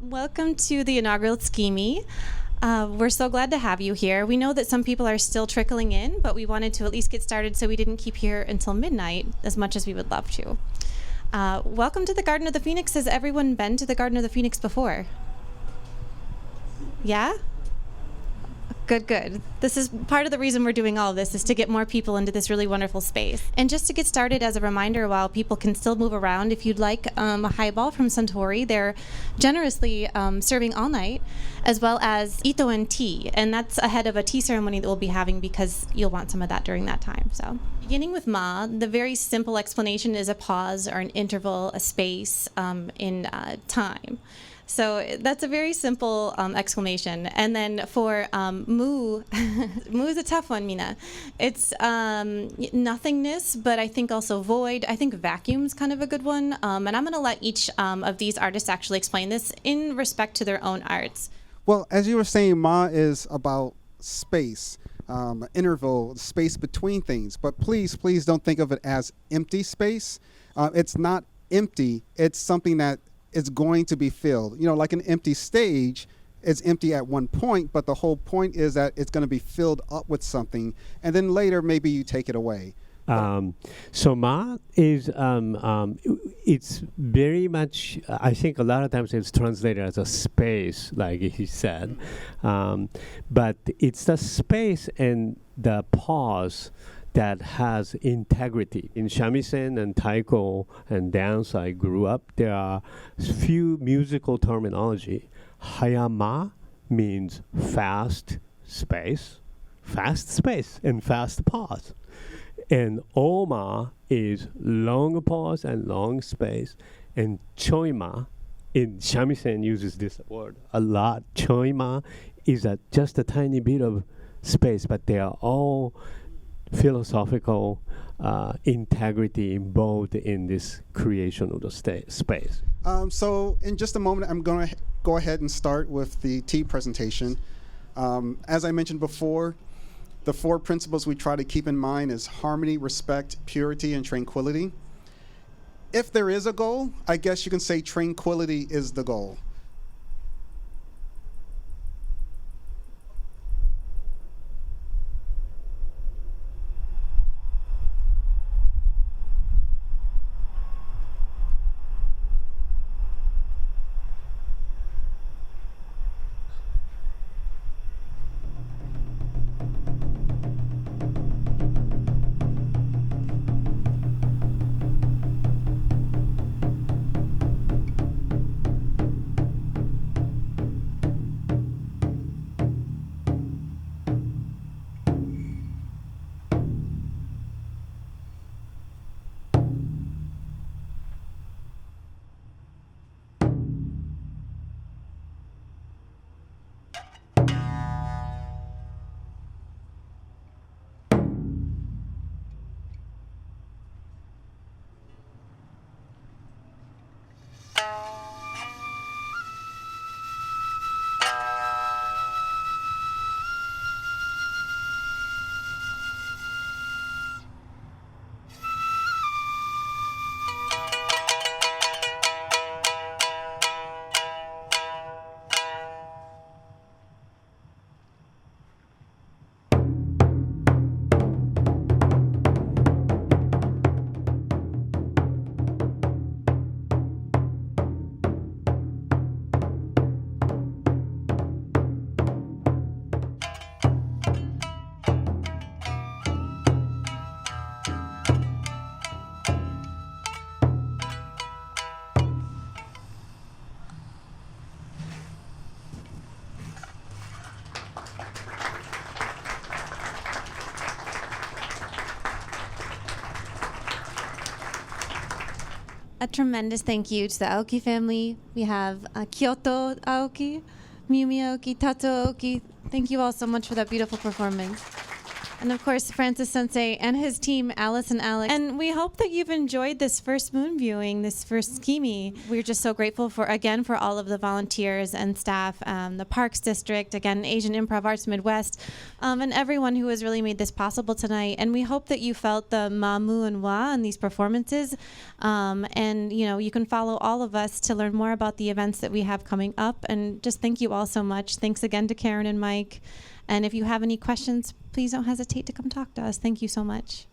Welcome to the inaugural Tsukimi. We're so glad to have you here. We know that some people are still trickling in, but we wanted to at least get started so we didn't keep here until midnight, as much as we would love to. Welcome to the Garden of the Phoenix. Has everyone been to the Garden of the Phoenix before? Yeah? Good. This is part of the reason we're doing all of this, is to get more people into this really wonderful space. And just to get started, as a reminder, while people can still move around, if you'd like a highball from Suntory, they're generously serving all night, as well as ito and tea. And that's ahead of a tea ceremony that we'll be having, because you'll want some of that during that time. So, beginning with ma, the very simple explanation is a pause or an interval, a space in time. So that's a very simple exclamation. And then for mu, mu is a tough one, Mina. It's nothingness, but I think also void. I think vacuum's kind of a good one. And I'm going to let each of these artists actually explain this in respect to their own arts. Well, as you were saying, ma is about space, interval, space between things. But please don't think of it as empty space. It's not empty. It's something that is going to be filled. You know, like an empty stage, it's empty at one point, but the whole point is that it's going to be filled up with something, and then later maybe you take it away. So ma is it's very much, I think a lot of times it's translated as a space, like he said, but it's the space and the pause that has integrity. In shamisen and taiko and dance I grew up, there are few musical terminology. Hayama means fast space, and fast pause. And oma is long pause and long space. And choima, in shamisen uses this word a lot. Choima is just a tiny bit of space, but they are all philosophical integrity involved in this creation of the space. So in just a moment, I'm going to go ahead and start with the tea presentation. As I mentioned before, the 4 principles we try to keep in mind is harmony, respect, purity, and tranquility. If there is a goal, I guess you can say tranquility is the goal. A tremendous thank you to the Aoki family. We have Kyoto Aoki, Miumi Aoki, Tato Aoki. Thank you all so much for that beautiful performance. And of course, Francis Sensei and his team, Alice and Alex. And we hope that you've enjoyed this first moon viewing, this first Tsukimi. We're just so grateful for all of the volunteers and staff, the Parks District, again, Asian Improv Arts Midwest, and everyone who has really made this possible tonight. And we hope that you felt the ma, mu, and wa in these performances. And, you can follow all of us to learn more about the events that we have coming up. And just thank you all so much. Thanks again to Karen and Mike. And if you have any questions, please don't hesitate to come talk to us. Thank you so much.